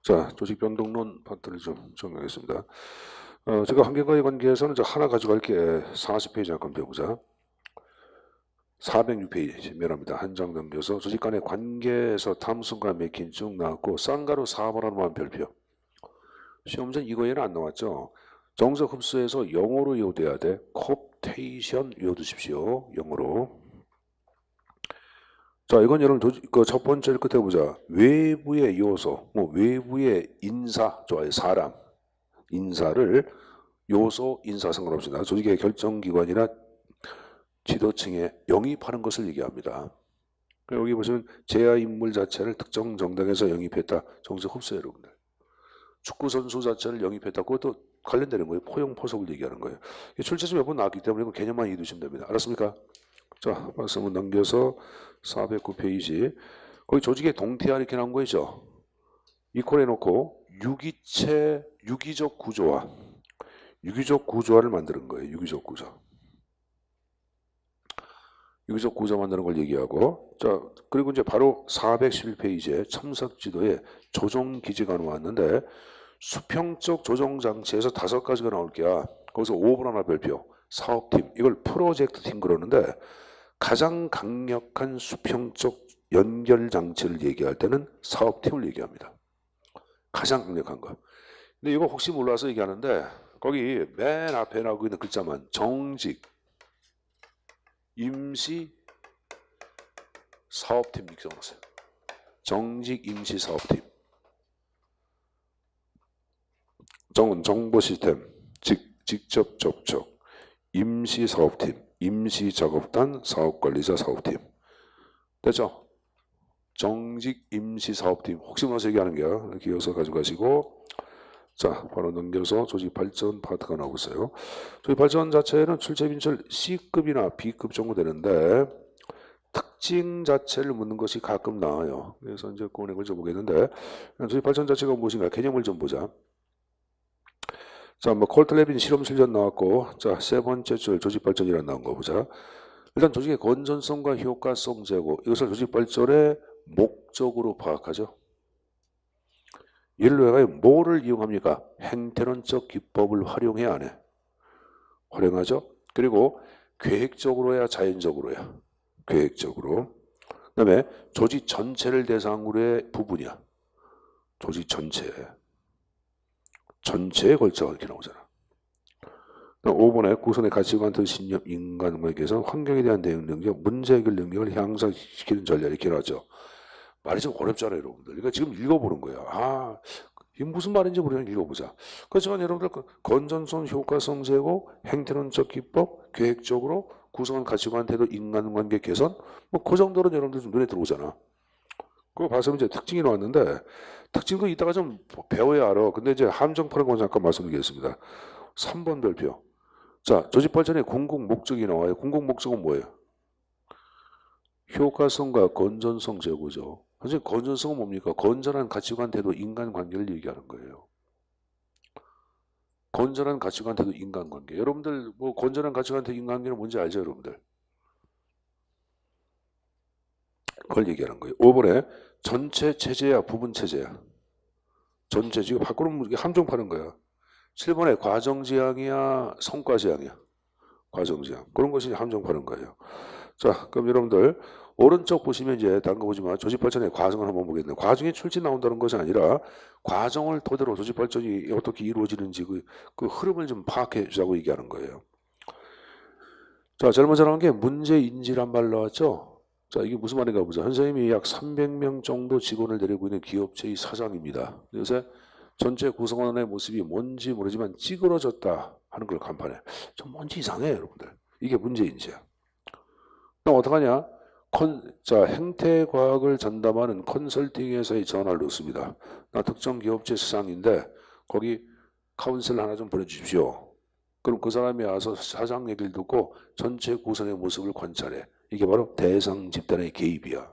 자, 조직 변동론 파트를 좀 정리하겠습니다. 제가 환경과의 관계에서는 하나 가져갈게 40페이지 한번 배워보자. 406페이지 미안합니다. 한 장 넘겨서 조직 간의 관계에서 탐순과 맥힌 쭉 나왔고 쌍가루 4번 하나만 별표. 시험전 이거에는 안 나왔죠. 정석 흡수에서 영어로 이어돼야 돼. 콥테이션 외워두십시오. 영어로. 자, 이건 여러분 첫 번째를 끝에 보자. 외부의 요소, 외부의 인사, 좋아요. 사람, 인사를 요소, 인사 상관없습니다. 조직의 결정기관이나 지도층에 영입하는 것을 얘기합니다. 여기 보시면 제야 인물 자체를 특정 정당에서 영입했다. 정석 흡수 여러분들. 축구 선수 자체를 영입했다. 그것도 관련되는 거예요. 포용 포석을 얘기하는 거예요. 출제서 몇 번 나왔기 때문에 이거 개념만 이해해 두시면 됩니다. 알았습니까? 자, 말씀을 넘겨서 409페이지. 거기 조직의 동태아 이렇게 나온 거죠. 이퀄 해놓고 유기적 구조화를 만드는 거예요. 유기적 구조 만드는 걸 얘기하고, 자, 그리고 이제 바로 411페이지에 첨삭 지도에 조정 기지가 나왔는데, 수평적 조정 장치에서 5가지가 나올 게야. 거기서 5번 하나 별표. 사업팀, 이걸 프로젝트 팀 그러는데, 가장 강력한 수평적 연결 장치를 얘기할 때는 사업팀을 얘기합니다. 가장 강력한 거. 근데 이거 혹시 몰라서 얘기하는데, 거기 맨 앞에 나오고 있는 글자만 정직, 임시 사업팀 이렇게 적어놓으세요. 정직 임시 사업팀. 정은 정보 시스템, 직접 접촉, 임시 사업팀, 임시 작업단, 사업관리자 사업팀. 됐죠? 정직 임시 사업팀. 혹시 몰라서 얘기하는 게야. 기어서 가져가시고. 자, 바로 넘겨서 조직 발전 파트가 나오고 있어요. 조직 발전 자체는 출제 빈철 C급이나 B급 정도 되는데 특징 자체를 묻는 것이 가끔 나와요. 그래서 이제 그 내용을 좀 보겠는데 조직 발전 자체가 무엇인가 개념을 좀 보자. 자, 콜트레빈 실험 실전 나왔고, 자, 세 번째 줄 조직 발전이라는 나온 거 보자. 일단 조직의 건전성과 효과성 제고, 이것을 조직 발전의 목적으로 파악하죠. 이를 위하여 뭐를 이용합니까? 행태론적 기법을 활용해 안 해? 활용하죠. 그리고 계획적으로야 자연적으로야? 계획적으로. 그 다음에 조직 전체를 대상으로의 부분이야. 조직 전체에 걸쳐 이렇게 나오잖아. 5번에 구선의 가치관, 신념, 인간관계 개선, 환경에 대한 대응 능력, 문제 해결 능력을 향상시키는 전략 이렇게 나왔죠. 말이 좀 어렵잖아요, 여러분들. 그러니까 지금 읽어보는 거야. 아, 이게 무슨 말인지 모르면 읽어보자. 그렇지만 여러분들 건전성, 효과성 제고, 행태론적 기법, 계획적으로 구성한 가치관, 태도, 인간관계 개선, 그 정도는 여러분들 좀 눈에 들어오잖아. 그거 봐서 이제 특징이 나왔는데 특징도 이따가 좀 배워야 알아. 근데 이제 함정파는 건 잠깐 말씀드리겠습니다. 3번 별표. 자, 조직 발전의 공공 목적이 나와요. 공공 목적은 뭐예요? 효과성과 건전성 제고죠. 사실 건전성은 뭡니까? 건전한 가치관, 태도, 인간관계를 얘기하는 거예요. 건전한 가치관, 태도, 인간관계. 여러분들 건전한 가치관, 태도, 인간관계는 뭔지 알죠, 여러분들? 그걸 얘기하는 거예요. 5번에 전체 체제야, 부분 체제야. 전체 지금 밖으로 함정 파는 거야. 7번에 과정지향이야, 성과지향이야. 과정지향. 그런 것이 함정 파는 거예요. 자, 그럼 여러분들 오른쪽 보시면 이제 다른 거 보지만 조직발전의 과정을 한번 보겠는데 과정이 출제 나온다는 것이 아니라 과정을 토대로 조직발전이 어떻게 이루어지는지 그 흐름을 좀 파악해 주자고 얘기하는 거예요. 자, 제일 먼저 나온 게 문제인지란 말 나왔죠. 자, 이게 무슨 말인가 보자. 현 선생님이 약 300명 정도 직원을 데리고 있는 기업체의 사장입니다. 요새 전체 구성원의 모습이 뭔지 모르지만 찌그러졌다 하는 걸 간판해. 좀 뭔지 이상해, 여러분들. 이게 문제인지야. 그럼 어떡하냐? 자, 행태과학을 전담하는 컨설팅 회사에 전화를 넣습니다. 나 특정 기업체 사장인데 거기 카운슬 하나 좀 보내주십시오. 그럼 그 사람이 와서 사장 얘기를 듣고 전체 구성의 모습을 관찰해. 이게 바로 대상 집단의 개입이야.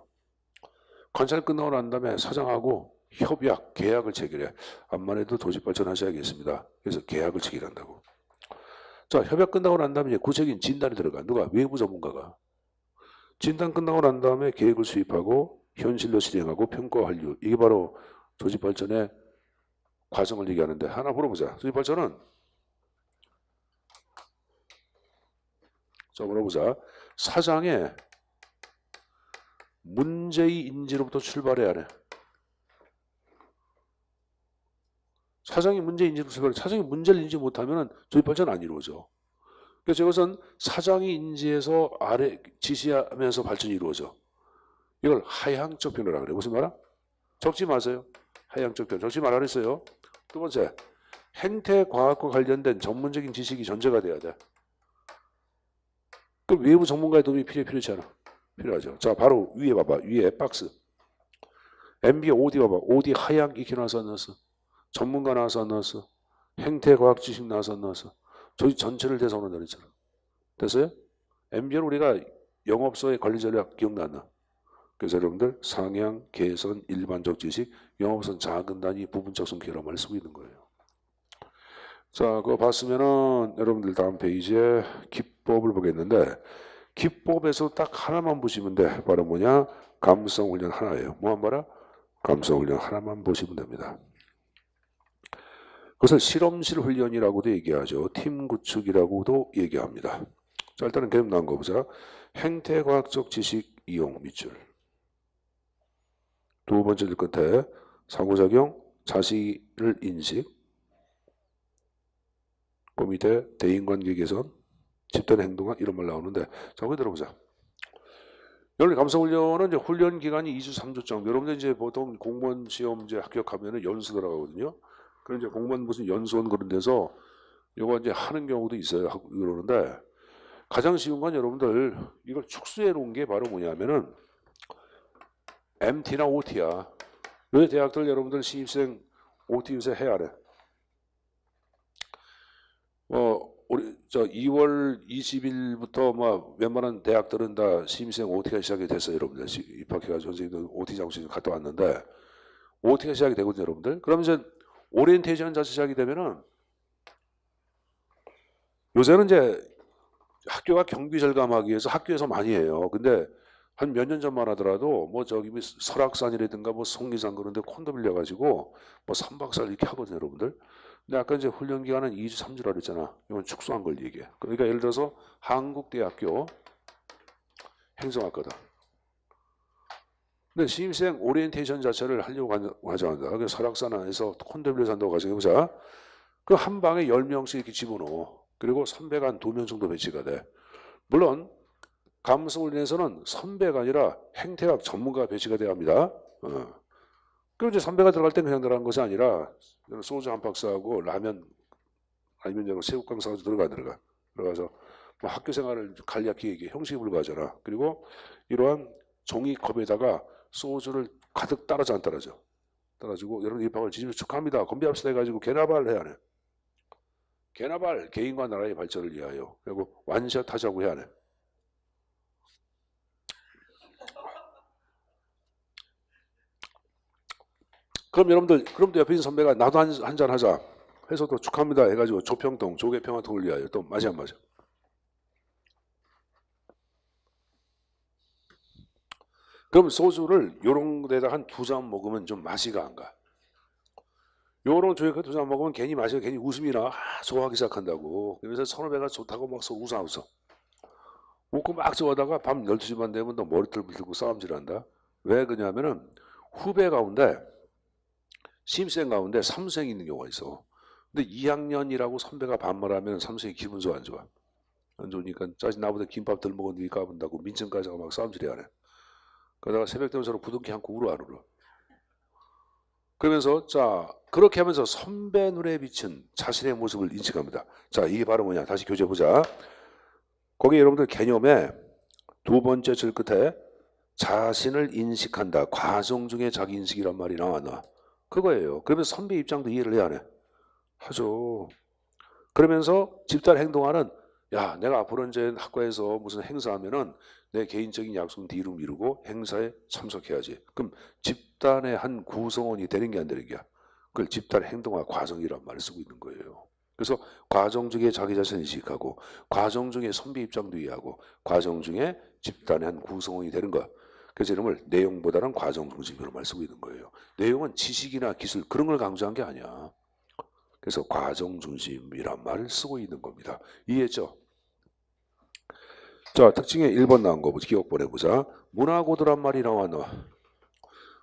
관찰 끝나고 난 다음에 사장하고 협약, 계약을 체결해. 암만 해도 조직 발전하셔야겠습니다. 그래서 계약을 체결한다고. 자, 협약 끝나고 난 다음에 이제 구체적인 진단이 들어가. 누가? 외부 전문가가. 진단 끝나고 난 다음에 계획을 수립하고 현실로 실행하고 평가 완료. 이게 바로 조직 발전의 과정을 얘기하는데 하나 물어보자. 조직발전은 자 물어보자. 사장의 문제의 인지로부터 출발해야 하네. 사장이 문제 인지로 출발해. 사장이 문제를 인지 못하면 조직발전 안 이루어져. 그래서 이것은 사장이 인지해서 아래 지시하면서 발전이 이루어져. 이걸 하향적 변화라 그래. 무슨 말이야? 적지 마세요. 하향적 변화. 적지 말라 그랬어요. 두 번째, 행태과학과 관련된 전문적인 지식이 전제가 돼야 돼. 그럼 외부 전문가의 도움이 필요하지 않아? 필요하죠. 자, 바로 위에 봐봐. 위에 박스. MBA OD 봐봐. OD 하향 익히 나와서 안 나왔어. 전문가 나와서 안 나왔어. 행태과학 지식 나와서 안 나왔어. 저희 전체를 대상으로 나왔잖아. 됐어요? MBA는 우리가 영업소의 관리 전략 기억나 안 나? 그래서 여러분들 상향, 개선, 일반적 지식, 영업선 작은 단위, 부분적 성격이라는 말을 쓰고 있는 거예요. 자, 그거 봤으면은 여러분들 다음 페이지에 기법을 보겠는데 기법에서 딱 하나만 보시면 돼. 바로 뭐냐? 감성 훈련 하나예요. 뭐 한 봐라? 감성 훈련 하나만 보시면 됩니다. 그것을 실험실 훈련이라고도 얘기하죠. 팀 구축이라고도 얘기합니다. 자, 일단은 개념 나온 거 보자. 행태과학적 지식 이용 밑줄. 두 번째 줄 끝에 상호작용, 자신을 인식, 그 밑에 대인관계 개선, 집단 행동학 이런 말 나오는데 자, 한번 들어보자. 여러분 감성훈련은 이제 훈련 기간이 2주 3주 정도. 여러분들 이제 보통 공무원 시험 이제 합격하면은 연수 들어가거든요. 그런 이제 공무원 무슨 연수원 그런 데서 이거 이제 하는 경우도 있어요. 그러는데 가장 쉬운 건 여러분들 이걸 축소해 놓은 게 바로 뭐냐면은 MT나 OT야. 왜 대학들 여러분들 신입생 OT 요새 해야 돼? 우리 저 2월 20일부터 뭐 웬만한 대학들은 다 신입생 OT가 시작이 됐어요. 여러분들 입학해가지고 선생님들 OT 장소에 갔다 왔는데 OT가 시작이 되거든요. 여러분들. 그러면 이제 오리엔테이션 자체 시작이 되면은 요새는 이제 학교가 경비 절감하기 위해서 학교에서 많이 해요. 근데 한 몇 년 전만 하더라도 뭐 저기 설악산이라든가 뭐 성리산 그런데 콘도 빌려가지고 뭐 3박 4일 이렇게 하거든요, 여러분들. 근데 아까 이제 훈련 기간은 2주 3주라 그랬잖아. 이건 축소한 걸 얘기해. 그러니까 예를 들어서 한국대학교 행정학과다. 근데 신입생 오리엔테이션 자체를 하려고 하자한다. 그래서 설악산 안에서 콘도 빌려 산다고 가정해보자. 그 한 방에 10명씩 이렇게 집어넣어. 그리고 선배가 한 2명 정도 배치가 돼. 물론 감성훈련에서는 선배가 아니라 행태학 전문가 배치가 돼야 합니다. 그럼 이제 선배가 들어갈 때 그냥 들어간 것이 아니라 소주 한 박스하고 라면 아니면 새우깡 사가지고 들어가서 뭐 학교 생활을 간략히 얘기해. 형식이 불가하잖아. 그리고 이러한 종이컵에다가 소주를 가득 따라줘 안 따라줘? 따라주고 여러분 입학을 진심으로 축하합니다. 건배합시다 해가지고 개나발 해야 하네. 개나발 개인과 나라의 발전을 위하여. 그리고 완샷 하자고 해야 하네. 그럼 여러분들, 그럼 옆에 있는 선배가 나도 한잔 하자 해서 또 축하합니다 해가지고 조평통, 조개평화통을 위하여 또 마시 안 마셔? 그럼 소주를 요런 데다 한 2잔 먹으면 좀 맛이 안 가. 요런 조개 2잔 먹으면 괜히 마시고 괜히 웃음이 나. 좋아하기 시작한다고. 그래서 선후배가 좋다고 막 웃어. 웃고 막 좋아하다가 밤 12시만 되면 또 머리털 물고 싸움질한다. 왜 그러냐면은 후배 가운데 신입생 가운데 3수생이 있는 경우가 있어. 근데 2학년이라고 선배가 반말하면 3수생이 기분 좋아 안 좋아? 안 좋으니까 짜증 나보다 김밥 덜 먹었는데 까분다고 민증까지 하고 막 싸움질이 하네. 그러다가 새벽 되면 서로 부둥키 안고 울어 안 울어? 그러면서 자 그렇게 하면서 선배 눈에 비친 자신의 모습을 인식합니다. 자 이게 바로 뭐냐? 다시 교재 보자. 거기 여러분들 개념에 두 번째 줄 끝에 자신을 인식한다. 과정 중에 자기 인식이란 말이 나왔나? 그거예요. 그러면서 선배 입장도 이해를 해야 하네. 하죠. 그러면서 집단 행동하는 야 내가 앞으로 이제 학과에서 무슨 행사하면은 내 개인적인 약속은 뒤로 미루고 행사에 참석해야지. 그럼 집단의 한 구성원이 되는 게 안 되는 게야. 그걸 집단 행동화 과정이란 말을 쓰고 있는 거예요. 그래서 과정 중에 자기 자신을 인식하고 과정 중에 선배 입장도 이해하고 과정 중에 집단의 한 구성원이 되는 거. 그래서 이름을 내용보다는 과정 중심으로 말 쓰고 있는 거예요. 내용은 지식이나 기술 그런 걸 강조한 게 아니야. 그래서 과정 중심이란 말을 쓰고 있는 겁니다. 이해했죠? 자, 특징에 1번 나온 거 보자. 기억 보내보자. 문화고도란 말이 나왔노.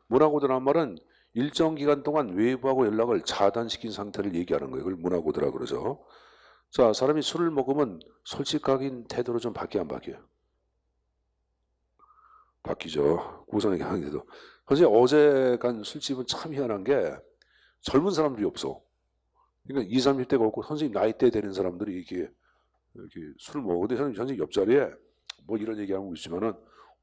문화고도란 말은 일정 기간 동안 외부하고 연락을 차단시킨 상태를 얘기하는 거예요. 그걸 문화고도라 그러죠. 자, 사람이 술을 먹으면 솔직하긴 태도로 좀 바뀌어 안 바뀌어요? 바뀌죠. 구성에게 하는데도. 선생님 어제 간 술집은 참 희한한 게 젊은 사람들이 없어. 그러니까 20, 30대가 없고 선생님 나이대 되는 사람들이 이렇게 술을 먹어. 근데 선생님 옆자리에 뭐 이런 얘기하고 있지만은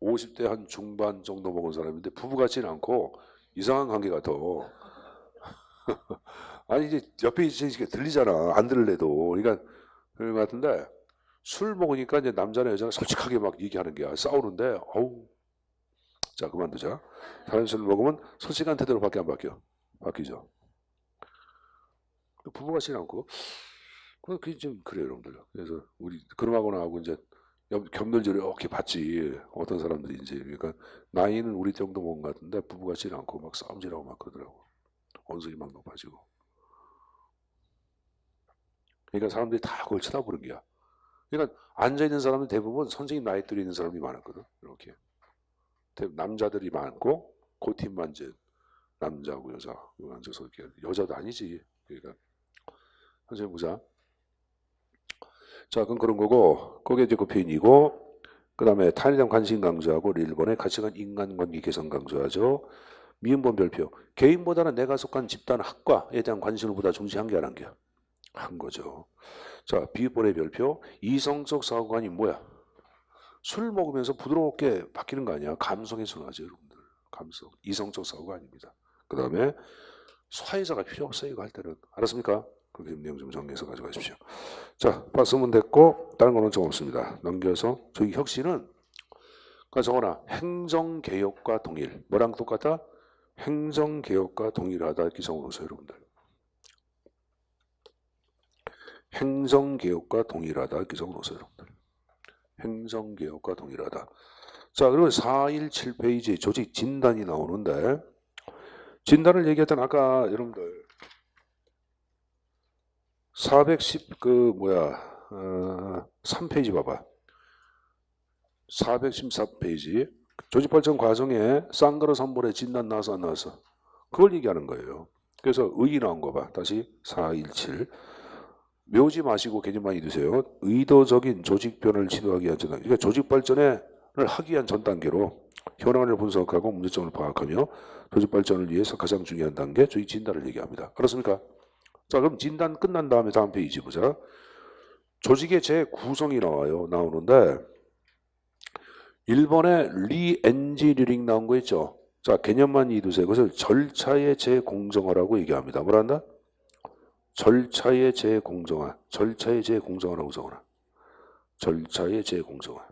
50대 한 중반 정도 먹은 사람인데 부부 같지는 않고 이상한 관계가 더. 아니 이제 옆에 이제 들리잖아. 안 들을래도. 그러니까 그런 것 같은데 술 먹으니까 이제 남자나 여자가 솔직하게 막 얘기하는 게야. 싸우는데 어우. 자 그만두자. 다른 술 먹으면 솔직한 태도로밖에 안 바뀌어. 바뀌죠. 부부 같지는 않고. 그게 좀 그래요, 여러분들. 그래서 우리 그러하고나 하고 이제 겸들지를 이렇게 봤지. 어떤 사람들이 이제 그러니까 나이는 우리 정도 먹은 것 같은데 부부 같지는 않고 막 싸움질하고 막 그러더라고. 언성이 막 높아지고. 그러니까 사람들이 다 그걸 쳐다보는 거야. 그러니까 앉아 있는 사람은 대부분 선생님 나이들이 있는 사람이 많았거든. 이렇게 남자들이 많고 그 팀만 이제 남자고 여자 앉아서 이렇게 여자도 아니지. 그러니까 선생님 보자. 자, 그럼 그런 거고, 그게 이제 그 표현이고, 그 다음에 타인에 대한 관심 강조하고, 일본의 가치관 인간관계 개선 강조하죠. 미음본 별표. 개인보다는 내가 속한 집단 학과에 대한 관심을 보다 중시한 게 아닌 게. 한 거죠. 자, 비읍본의 별표. 이성적 사고관이 뭐야? 술 먹으면서 부드럽게 바뀌는 거 아니야? 감성에 순하죠, 여러분들. 감성. 이성적 사고가 아닙니다. 그 다음에 사회자가 필요 없어요, 이거 할 때는. 알았습니까? 그렇게 내용 좀 정리해서 가져가십시오. 자, 봤으면 됐고 다른 거는 좀 없습니다. 넘겨서 저기 혁신은 적어놔. 행정개혁과 동일. 뭐랑 똑같다? 행정개혁과 동일하다 이렇게 적어놓으세요, 여러분들. 행정개혁과 동일하다 이렇게 적어놓으세요, 여러분들. 행정개혁과 동일하다. 자, 그리고 417페이지 조직 진단이 나오는데 진단을 얘기했던 아까 여러분들 410 3페이지 봐봐. 414페이지 조직발전 과정에 쌍거로 선볼에 진단 나와서 안 나와서 그걸 얘기하는 거예요. 그래서 의 나온 거 봐. 다시 417 외우지 마시고 개념만 잊으세요. 의도적인 조직 변화를 지도하기 위한 전 단계. 그러니까 조직 발전을 하기 위한 전 단계로 현황을 분석하고 문제점을 파악하며 조직 발전을 위해서 가장 중요한 단계 조직 진단을 얘기합니다. 알았습니까? 자, 그럼 진단 끝난 다음에 다음 페이지 보자. 조직의 재구성이 나오는데 1번에 리엔지니어링 나온 거 있죠. 자, 개념만 이두세요. 그것을 절차의 재공정화라고 얘기합니다. 뭐라 한다? 절차의 재공정화. 절차의 재공정화라고 적어놔. 절차의 재공정화.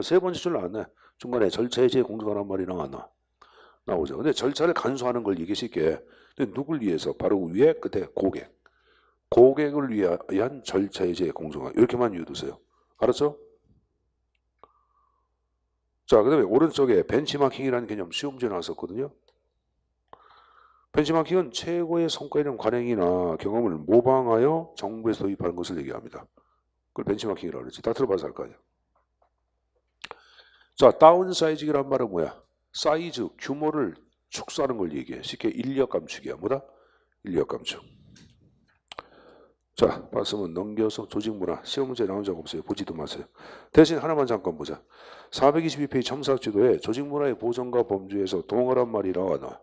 세 번째 줄 나왔네. 중간에 절차의 재공정화란 말이 나왔나? 나오죠. 근데 절차를 간수하는 걸 얘기 쉽게. 근데 누굴 위해서? 바로 위에 끝에 고객. 고객을 위한 절차의 재공정화. 이렇게만 이해두세요. 알았죠? 자, 그 다음에 오른쪽에 벤치마킹이라는 개념 시험 문제 나왔었거든요. 벤치마킹은 최고의 성과에 대한 관행이나 경험을 모방하여 정부에서 도입하는 것을 얘기합니다. 그걸 벤치마킹이라고 그러지. 다 들어봐서 할 거 아니야. 자, 다운사이징이란 말은 뭐야? 사이즈, 규모를 축소하는 걸 얘기해. 쉽게 인력 감축이야. 뭐다? 인력 감축. 자, 봤으면 넘겨서 조직문화. 시험 문제 나온 적 없어요. 보지도 마세요. 대신 하나만 잠깐 보자. 422페이지 첨삭지도에 조직문화의 보전과 범주에서 동어란 말이 나오자.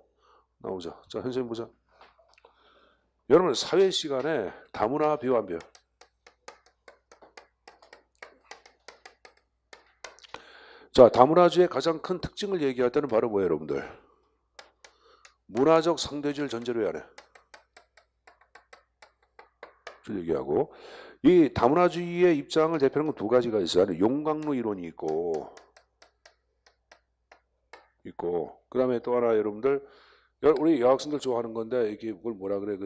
자, 선생님 보자. 여러분 사회 시간에 다문화 비유 안 배워? 자, 다문화주의 가장 큰 특징을 얘기할 때는 바로 뭐예요, 여러분들? 문화적 상대주의를 전제로 해야 해. 얘기하고 이 다문화주의의 입장을 대표하는 건 두 가지가 있어요. 용광로 이론이 있고 그 다음에 또 하나 여러분들 우리 여학생들 좋아하는 건데 이게 그걸 뭐라 그래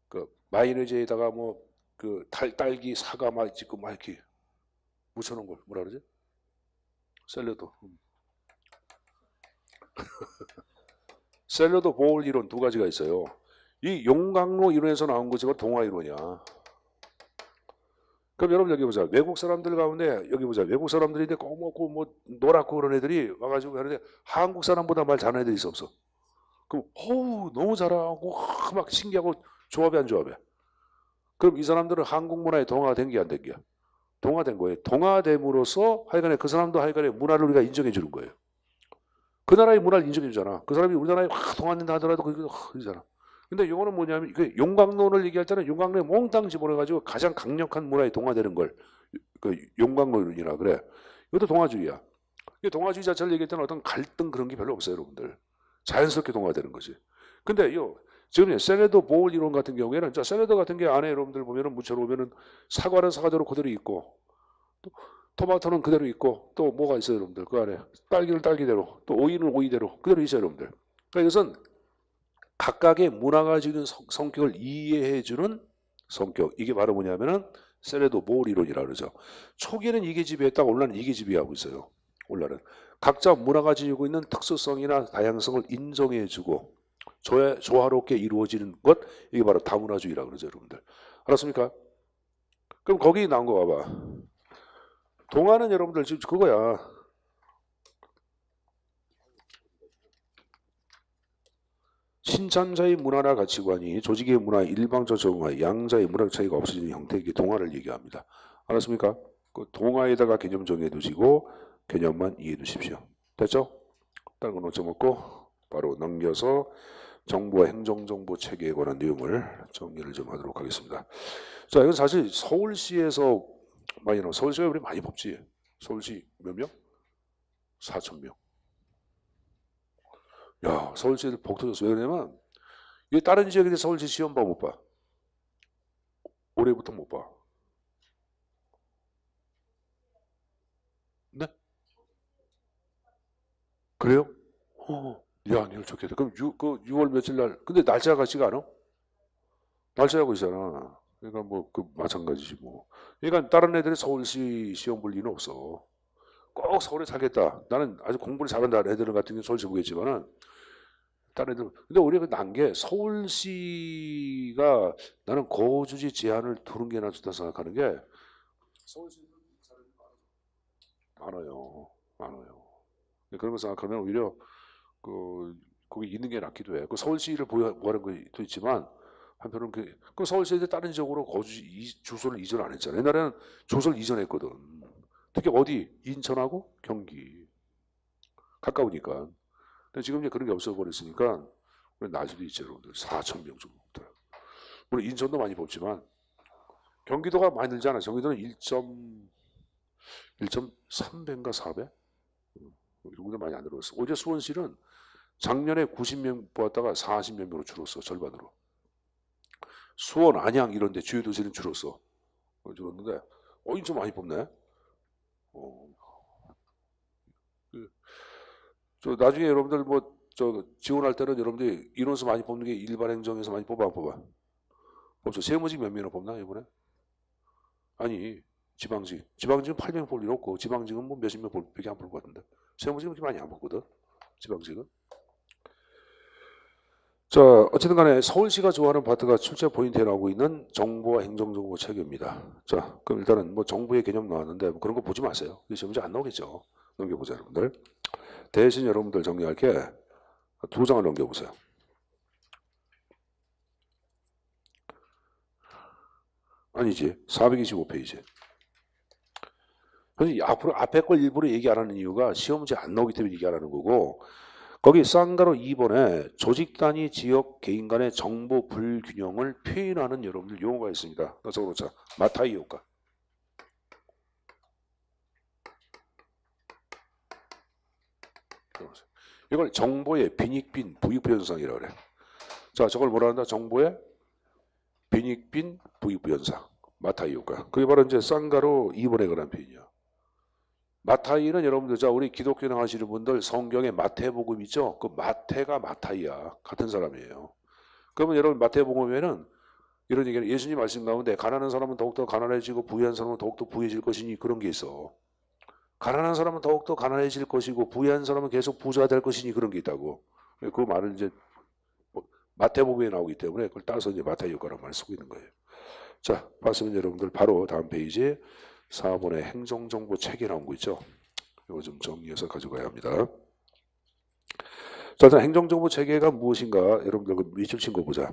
그 마요네즈에다가 뭐 그 딸기 사과 막 찍고 막 이렇게 묻혀놓은 걸 뭐라 그러지? 샐러드. 샐러드 보울 이론 두 가지가 있어요. 이 용광로 이론에서 나온 것이 바로 동화 이론이야. 그럼 여러분 여기 보자. 외국 사람들 가운데 여기 보자. 외국 사람들인데 꼬먹고 뭐 노랗고 그런 애들이 와가지고 하는데 한국 사람보다 말 잘하는 애들이 있어 없어? 그럼 어우 너무 잘하고 막 신기하고 조합이 안 조합해. 그럼 이 사람들은 한국 문화에 동화된 게 안 된 게야? 동화된 거예요. 동화됨으로써 하여간에 그 사람도 하여간에 문화를 우리가 인정해 주는 거예요. 그 나라의 문화를 인정해 주잖아. 그 사람이 우리나라에 확 동화된다 하더라도 그러잖아. 근데 이거는 뭐냐면 그 용광론을 얘기할 때는 용광로에 몽땅 집어넣어가지고 가장 강력한 문화에 동화되는 걸 그 용광론이라 그래. 이것도 동화주의야. 동화주의 자체를 얘기할 때는 어떤 갈등 그런 게 별로 없어요, 여러분들. 자연스럽게 동화되는 거지. 근데 지금 셀레더 보울 이론 같은 경우에는 셀레더 같은 게 안에 여러분들 보면은 무채로 보면은 사과는 사과대로 그대로 있고 또 토마토는 그대로 있고 또 뭐가 있어요, 여러분들 그 안에 딸기는 딸기대로 또 오이는 오이대로 그대로 있어요, 여러분들. 그러니까 이것은 각각의 문화가 지닌 성격을 이해해주는 성격. 이게 바로 뭐냐면은 셀레더 보울 이론이라 그러죠. 초기에는 이게 지배했다가 오늘은 이게 지배하고 있어요. 오늘은 각자 문화가 지니고 있는 특수성이나 다양성을 인정해주고 조화롭게 이루어지는 것, 이게 바로 다문화주의라고 그러죠, 여러분들. 알았습니까? 그럼 거기 나온 거 봐봐. 동화는 여러분들 지금 그거야. 신참자의 문화나 가치관이 조직의 문화에 일방적 적응하여 양자의 문화적 차이가 없어지는 형태의 동화를 얘기합니다. 알았습니까? 그 동화에다가 개념 정해 두시고 개념만 이해해 두십시오. 됐죠? 다른 거 놓쳐 먹고 바로 넘겨서 정부와 행정정보 체계에 관한 내용을 정리를 좀 하도록 하겠습니다. 자, 이건 사실 서울시에서 많이 나와. 서울시가 우리 많이 뽑지. 서울시 몇 명? 4,000명. 야, 서울시 애들 복 터졌어. 왜 그러냐면 이 다른 지역에서 서울시 시험 봐 못 봐? 올해부터 못 봐. 네? 그래요? 야, 이거 좋겠다. 그럼 6월 며칠 날, 근데 날짜가 같지가 않아? 날짜하고 있잖아. 그러니까 뭐, 마찬가지지 뭐. 그러니까 다른 애들이 서울시 시험 볼 리는 없어. 꼭 서울에 살겠다. 나는 아주 공부를 잘한다. 애들 같은 경우는 서울시 보겠지만은, 다른 애들. 근데 우리가 난 게 서울시가 나는 거주지 제한을 두는 게 낫다 생각하는 게, 서울시 많아요. 많아요. 그런 거 생각하면 오히려 거기 있는 게 낫기도 해. 그 서울시를 보호하는 것도 있지만 한편으로는 그 서울시에 다른 지역으로 주소를 이전 안 했잖아. 옛날에는 주소를 이전했거든. 특히 어디? 인천하고 경기 가까우니까. 근데 지금 이제 그런 게 없어버렸으니까 날 수도 있죠, 여러분들. 4,000명 정도. 물론 인천도 많이 뽑지만 경기도가 많이 늘지 않아. 경기도는 1.3배인가 4배? 이 정도 많이 안 늘었어. 어제 수원시는 작년에 90명 뽑았다가 40몇 명으로 줄었어. 절반으로. 수원, 안양 이런 데 주요 도시는 줄었어. 줄었는데 인천 많이 뽑네. 나중에 여러분들 지원할 때는 여러분들이 인원수 많이 뽑는 게 일반 행정에서 많이 뽑아 안 뽑아? 뽑죠. 세무직 몇 명이나 뽑나 이번에? 아니 지방직. 지방직은 8명 뽑을 일 없고 지방직은 뭐 몇십 명 뽑밖에 안 뽑을 것 같은데. 세무직은 그렇게 많이 안 뽑거든. 지방직은. 자, 어쨌든 간에 서울시가 좋아하는 파트가 출제 포인트에 나오고 있는 정보와 행정정보 체계입니다. 자, 그럼 일단은 뭐 정부의 개념 나왔는데 뭐 그런 거 보지 마세요. 시험 문제 안 나오겠죠. 넘겨보자, 여러분들. 대신 여러분들 정리할 게 두 장을 넘겨보세요. 아니지, 425페이지. 그래서 앞으로 앞에 걸 일부러 얘기 안 하는 이유가 시험 문제 안 나오기 때문에 얘기 안 하는 거고, 거기 쌍가로 2번에 조직 단위 지역 개인 간의 정보 불균형을 표현하는 여러분들 용어가 있습니다. 적어놓자. 마타이 효과. 이걸 정보의 빈익빈 부익부 현상이라고 그래. 자, 저걸 뭐라 한다? 정보의 빈익빈 부익부 현상. 마타이 효과. 그게 바로 이제 쌍가로 2번에 관한 표현이야. 마타이는 여러분들, 자, 우리 기독교 하시는 분들 성경에 마태복음 있죠? 그 마태가 마타이야. 같은 사람이에요. 그러면 여러분 마태복음에는 이런 얘기는 예수님 말씀 가운데 가난한 사람은 더욱더 가난해지고 부유한 사람은 더욱더 부유해질 것이니 그런 게 있어. 가난한 사람은 더욱더 가난해질 것이고 부유한 사람은 계속 부자가 될 것이니 그런 게 있다고. 그 말을 이제 마태복음에 나오기 때문에 그걸 따서 이제 마태 효과란 말을 쓰고 있는 거예요. 자, 봤으면 여러분들 바로 다음 페이지에 4번의 행정정보 체계 나온 거 있죠? 이거 좀 정리해서 가져가야 합니다. 자, 일단 행정정보 체계가 무엇인가 여러분들 그 밑줄 친 거 보자.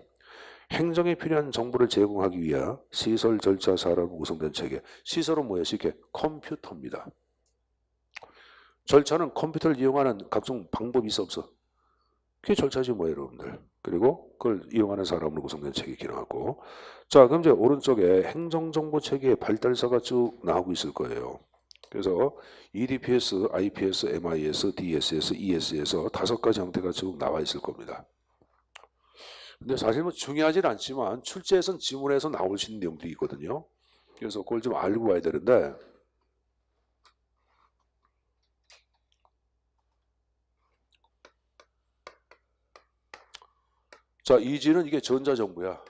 행정에 필요한 정보를 제공하기 위한 시설, 절차, 사람으로 구성된 체계. 시설은 뭐예요? 쉽게 컴퓨터입니다. 절차는 컴퓨터를 이용하는 각종 방법이 있어 없어? 그게 절차지 뭐예요, 여러분들. 그리고 그걸 이용하는 사람으로 구성된 체계 기능하고. 자, 그럼 이제 오른쪽에 행정정보 체계의 발달사가 쭉 나오고 있을 거예요. 그래서 EDPS, IPS, MIS, DSS, ES에서 5가지 형태가 쭉 나와 있을 겁니다. 근데 사실 뭐 중요하진 않지만 출제에선 지문에서 나올 수 있는 내용도 있거든요. 그래서 그걸 좀 알고 와야 되는데, 자, 이지는 이게 전자정보야.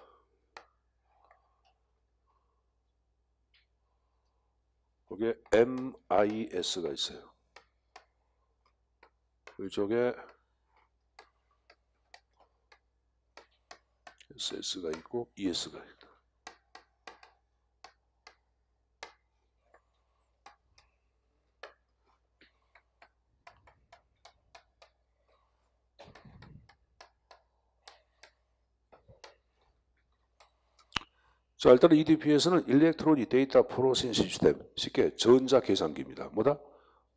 거기에 MIS가 있어요. 이쪽에 SS가 있고 ES가 있다. 자, 일단 EDPS는 일렉트로닉 데이터 프로세싱 시스템, 쉽게 전자계산기입니다. 뭐다?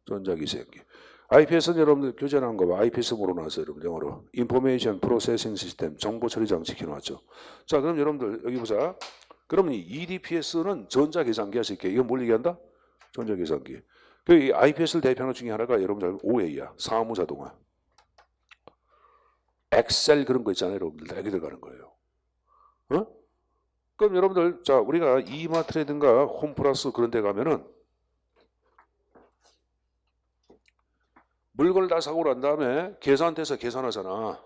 전자계산기. IPS는 여러분들 교재나온 거 봐. IPS 뭐로 나왔어요? 여러분 영어로. Information Processing System, 정보 처리 장치 키워놨죠. 자, 그럼 여러분들 여기 보자. 그러면 이 EDPS는 전자계산기야, 쉽게. 이건 뭘 얘기한다? 전자계산기. 그 IPS를 대표하는 것 중에 하나가 여러분들 OA야. 사무자동화. 엑셀 그런 거 있잖아요, 여러분들. 여기 들어가는 거예요. 어? 그럼 여러분들, 자, 우리가 이마트라든가 홈플러스 그런 데 가면은 물건을 다 사고 난 다음에 계산대에서 계산하잖아.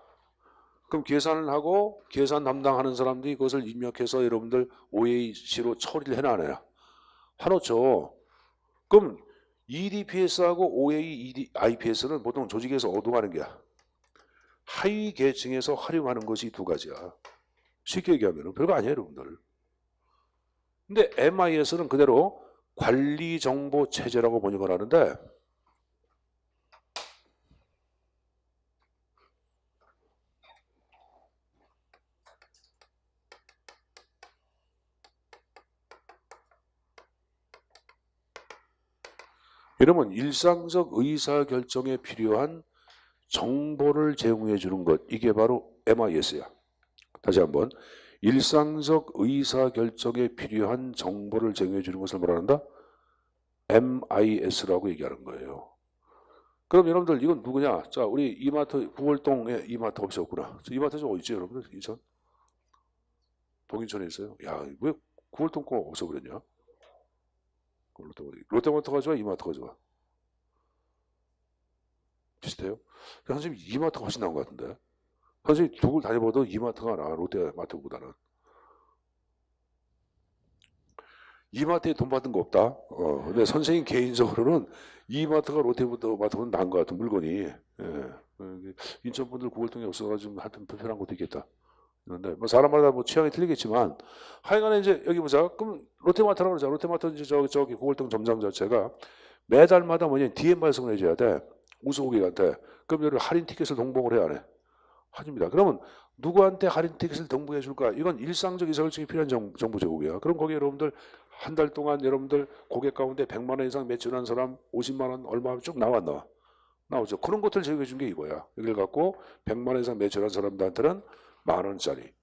그럼 계산을 하고 계산 담당하는 사람들이 그것을 입력해서 여러분들 OAC로 처리를 해놔야 하놓죠. 그럼 EDPS하고 OA, IPS는 보통 조직에서 얻어가는 게 하위 계층에서 활용하는 것이 두 가지야. 쉽게 얘기하면 별거 아니에요, 여러분들. 근데 MIS는 그대로 관리정보체제라고 번역을 하는데, 이러면 일상적 의사결정에 필요한 정보를 제공해 주는 것, 이게 바로 MIS야. 다시 한번, 일상적 의사결정에 필요한 정보를 제공해 주는 것을 뭐라 한다? MIS라고 얘기하는 거예요. 그럼 여러분들 이건 누구냐? 자, 우리 이마트, 구월동에 이마트 없이 없구나. 이마트 좀 어디 있지, 여러분들? 인천? 동인천에 있어요? 야, 왜 구월동 거 없어 그랬냐? 롯데마트가 좋아, 이마트가 좋아? 비슷해요? 선생님 이마트가 훨씬 나은 것 같은데. 선생님 두 곳 다녀봐도 이마트가 나아, 롯데마트보다는. 이마트에 돈 받은 거 없다. 근데 선생님 개인적으로는 이마트가 롯데마트보다 나은 것 같은 물건이. 예. 인천 분들 구월동에 없어가지고 하여튼 불편한 것도 있겠다. 그런데 뭐 사람마다 뭐 취향이 틀리겠지만 하여간에 이제 여기 보자. 그럼 롯데마트라고 그러자. 롯데마트 이제 저기 구월동 점장 자체가 매달마다 뭐냐 DM 발송을 해줘야 돼. 우수고객한테. 그럼 여기 할인 티켓을 동봉을 해야 안 해? 하십니다. 그러면 누구한테 할인 티켓을 동봉해 줄까? 이건 일상적 의사결정이 필요한 정보 제공이야. 그럼 거기 여러분들 한 달 동안 여러분들 고객 가운데 100만 원 이상 매출한 사람 50만 원 얼마 쭉 나와 안 나와? 나오죠. 그런 것들 제공해 준 게 이거야. 여기를 갖고 100만 원 이상 매출한 사람들한테는 10,000원짜리,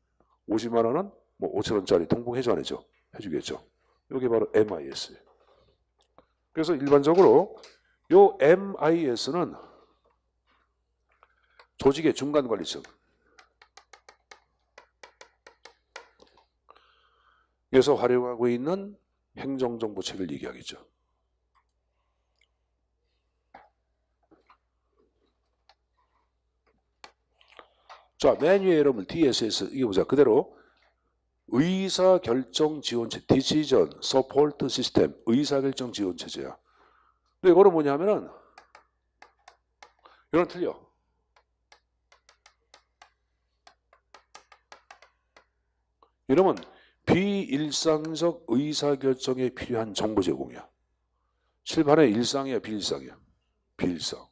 50만 원은 뭐 5,000원짜리 동봉해줘 안 해줘? 해주겠죠. 이게 바로 MIS. 그래서 일반적으로 요 MIS는 조직의 중간관리층. 그래서 활용하고 있는 행정정보책을 얘기하겠죠. 자, 맨 위에 여러분 DSS 이게 보자. 그대로 의사결정 지원체, Decision Support System, 의사결정 지원체제야. 근데 이거는 뭐냐면은 이건 틀려. 이러면 비일상적 의사결정에 필요한 정보 제공이야. 실판의 일상이야, 비일상이야? 비일상.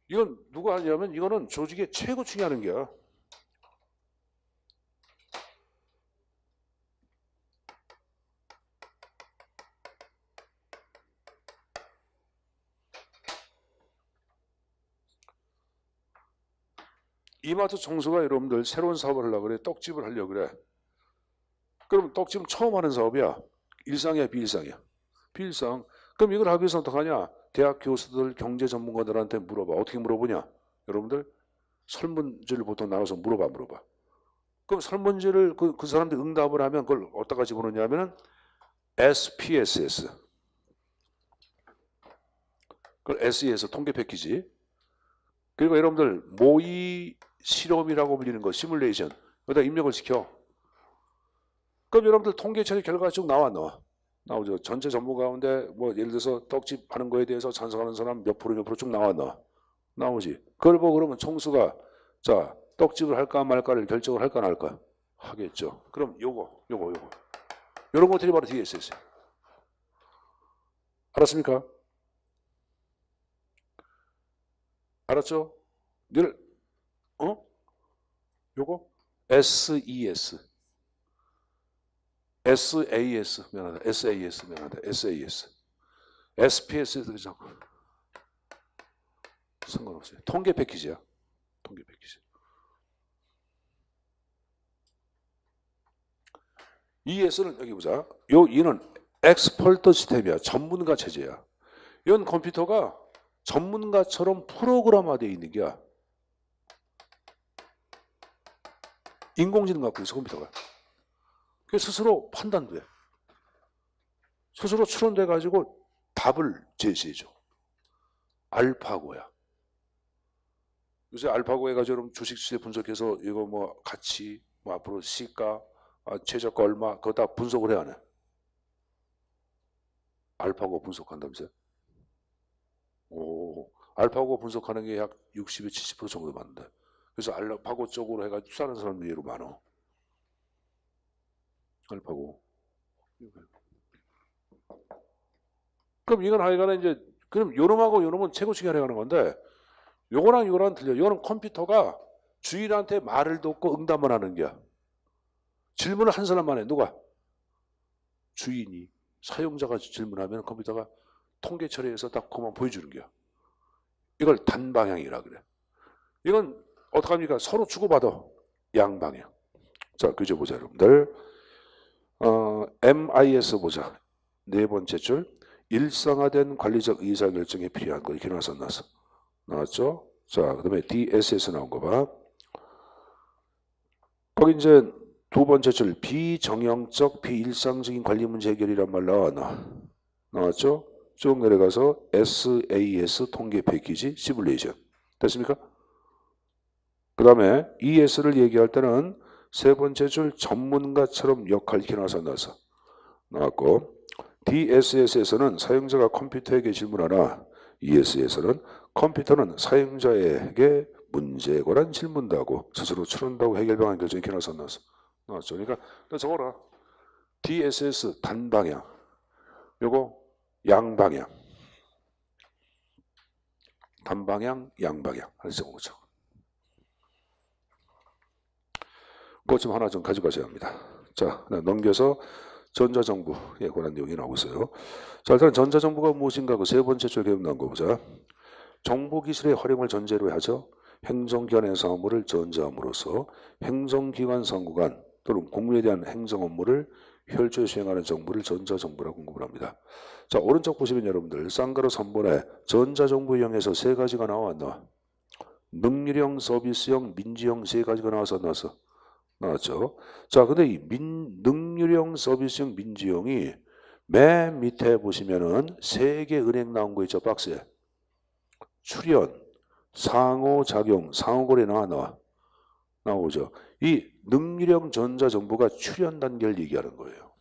이건 누가 하냐면 이거는 조직의 최고층이 하는 게야. 이마트 청소가 여러분들 새로운 사업을 하려고 그래. 떡집을 하려고 그래. 그럼 떡집 처음 하는 사업이야. 일상이야, 비일상이야? 비일상. 그럼 이걸 하기 위해서 어떡하냐? 대학 교수들, 경제 전문가들한테 물어봐. 어떻게 물어보냐? 여러분들 설문지를 보통 나눠서 물어봐. 그럼 설문지를 그 사람들이 응답을 하면 그걸 어디다가 집어넣냐면은 SPSS. 그걸 SE에서 통계 패키지. 그리고 여러분들 모의 실험이라고 불리는 거, 시뮬레이션. 여기다 입력을 시켜. 그럼 여러분들 통계 처리 결과가 쭉 나오죠. 전체 전부 가운데 뭐 예를 들어서 떡집 하는 거에 대해서 찬성하는 사람 몇 프로 쭉 나오지. 그걸 보고 그러면 총수가 자 떡집을 할까 말까를 결정을 할까 안 할까 하겠죠. 그럼 요거 이런 것들이 바로 DSS예요. 알았습니까? 알았죠? 늘 요거 SES SAS 미안하다. SAS SPS도 자꾸 상관없어요. 통계 패키지야. 통계 패키지. ES는 여기 보자. 이는 엑스퍼트 시스템이야. 전문가 체제야. 이건 컴퓨터가 전문가처럼 프로그램화되어 있는 게야. 인공지능 갖고 있어 컴퓨터가. 그 스스로 판단도 해. 스스로 추론돼 가지고 답을 제시해줘. 알파고야. 요새 알파고 해가지고 여러분 주식 시세 분석해서 이거 뭐 가치, 뭐 앞으로 시가, 최저가 얼마 그거 다 분석을 해야 하네. 알파고 분석한다면서요? 오, 알파고 분석하는 게 약 60에서 70% 정도 맞는데. 그래서 알파고 쪽으로 해가지고 투자하는 사람들이 예로 많어. 알파고. 그럼 이건 하여간에 이제 그럼 요놈하고 요놈은 최고치기 하려고 하는 건데 요거랑 요거랑 틀려. 요거는 컴퓨터가 주인한테 말을 듣고 응답만 하는 게야. 질문을 한 사람만 해. 누가? 주인이. 사용자가 질문하면 컴퓨터가 통계 처리해서 딱 그만 보여주는 거야. 이걸 단방향이라 그래. 이건 어떡합니까? 서로 주고받아. 양방향. 자, 그저 보자 여러분들. MIS 보자. 네 번째 줄. 일상화된 관리적 의사결정에 필요한 거. 이렇게 나왔죠? 자, 그 다음에 DSS 나온 거 봐. 거기 이제 두 번째 줄 비정형적 비일상적인 관리 문제 해결이란 말 나왔죠? 쭉 내려가서 SAS 통계 패키지 시뮬레이션 됐습니까? 그 다음에 ES를 얘기할 때는 세 번째 줄 전문가처럼 역할 이렇게 나왔고 DSS에서는 사용자가 컴퓨터에게 질문하나 ES에서는 컴퓨터는 사용자에게 문제에 관한 질문도 하고 스스로 추론도 하고 해결 방안 결정 이렇게 나왔죠. 그러니까 적어라. DSS 단방향, 요거 양방향, 단방향, 양방향 하나 적어보죠. 그것 좀 하나 좀 가져가셔야 합니다. 자, 넘겨서 전자정부에 관한 내용이 나오고 있어요. 자, 일단 전자정부가 무엇인가 그 세 번째 줄 개념 나온 거 보자. 정보기술의 활용을 전제로 하죠. 행정기관의 사업을 전자함으로써 행정기관 상구간 또는 공무에 대한 행정 업무를 효율적으로 수행하는 정보를 전자정보라고 공급을 합니다. 자, 오른쪽 보시면 여러분들 쌍가루 3번에 전자정부형에서 세 가지가 나왔나? 능률형, 서비스형, 민주형 세 가지가 나왔죠. 자, 근데 이 능률형, 서비스형, 민주형이 맨 밑에 보시면은 세 개 은행 나온 거 있죠, 박스에. 출연, 상호작용, 상호거래 나오죠. 이 능률형 전자정보가 출연 단계를 얘기하는 거예요.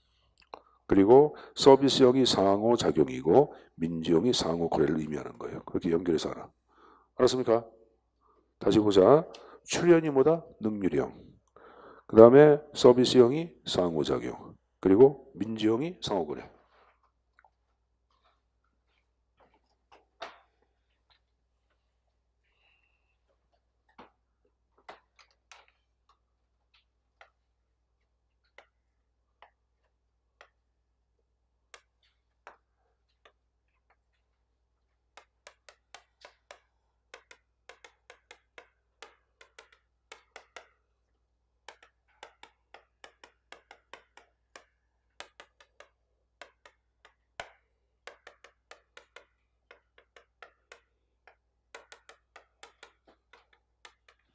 그리고 서비스형이 상호작용이고 민주형이 상호거래를 의미하는 거예요. 그렇게 연결해서 하나. 알았습니까? 다시 보자. 출연이 뭐다? 능률형. 그 다음에 서비스형이 상호작용, 그리고 민주형이 상호거래.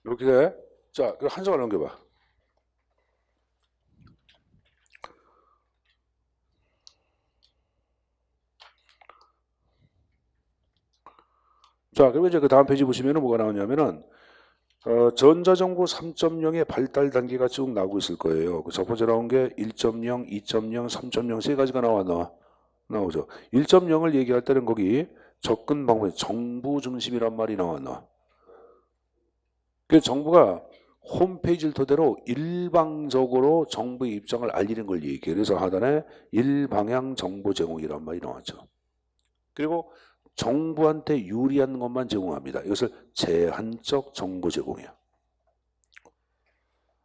이렇게 돼. 자, 그럼 한 장을 넘겨봐. 자, 그러면 이제 그 다음 페이지 보시면은 뭐가 나오냐면은 전자정보 3.0의 발달 단계가 쭉 나오고 있을 거예요. 그 첫 번째 나온 게 1.0, 2.0, 3.0 세 가지가 나오죠. 1.0을 얘기할 때는 거기 접근 방법이 정부 중심이란 말이 나왔나. 그 정부가 홈페이지를 토대로 일방적으로 정부의 입장을 알리는 걸 얘기해요. 그래서 하단에 일방향 정보 제공이란 말이 나왔죠. 그리고 정부한테 유리한 것만 제공합니다. 이것을 제한적 정보 제공이야.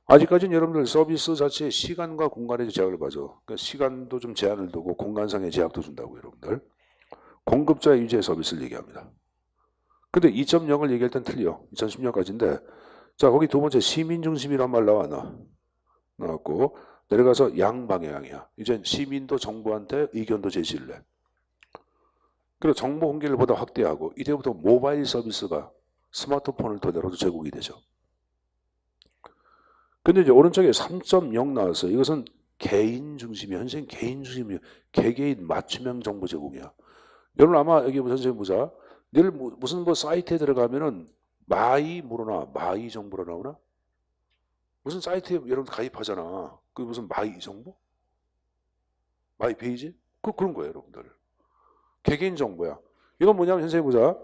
아직까지는 여러분들 서비스 자체에 시간과 공간의 제약을 봐죠. 그러니까 시간도 좀 제한을 두고 공간상의 제약도 준다고 여러분들. 공급자 유지의 서비스를 얘기합니다. 근데 2.0을 얘기할 땐 틀려. 2010년까지인데 자 거기 두 번째 시민중심이란 말 나왔고 내려가서 양방향이야. 이제 시민도 정부한테 의견도 제시를 해. 그리고 정보 공개를 보다 확대하고 이때부터 모바일 서비스가 스마트폰을 토대로도 제공이 되죠. 근데 이제 오른쪽에 3.0 나왔어요. 이것은 개인 중심이야. 현재는 개인 중심이야. 개개인 맞춤형 정보 제공이야. 여러분 아마 여기 선생님 보자. 늘 무슨 뭐 사이트에 들어가면은 마이 뭐로 마이 정보로 나오나? 무슨 사이트에 여러분 가입하잖아. 그 무슨 마이 정보? 마이 페이지? 그런 거예요, 여러분들. 개개인 정보야. 이건 뭐냐면 선생님 보자.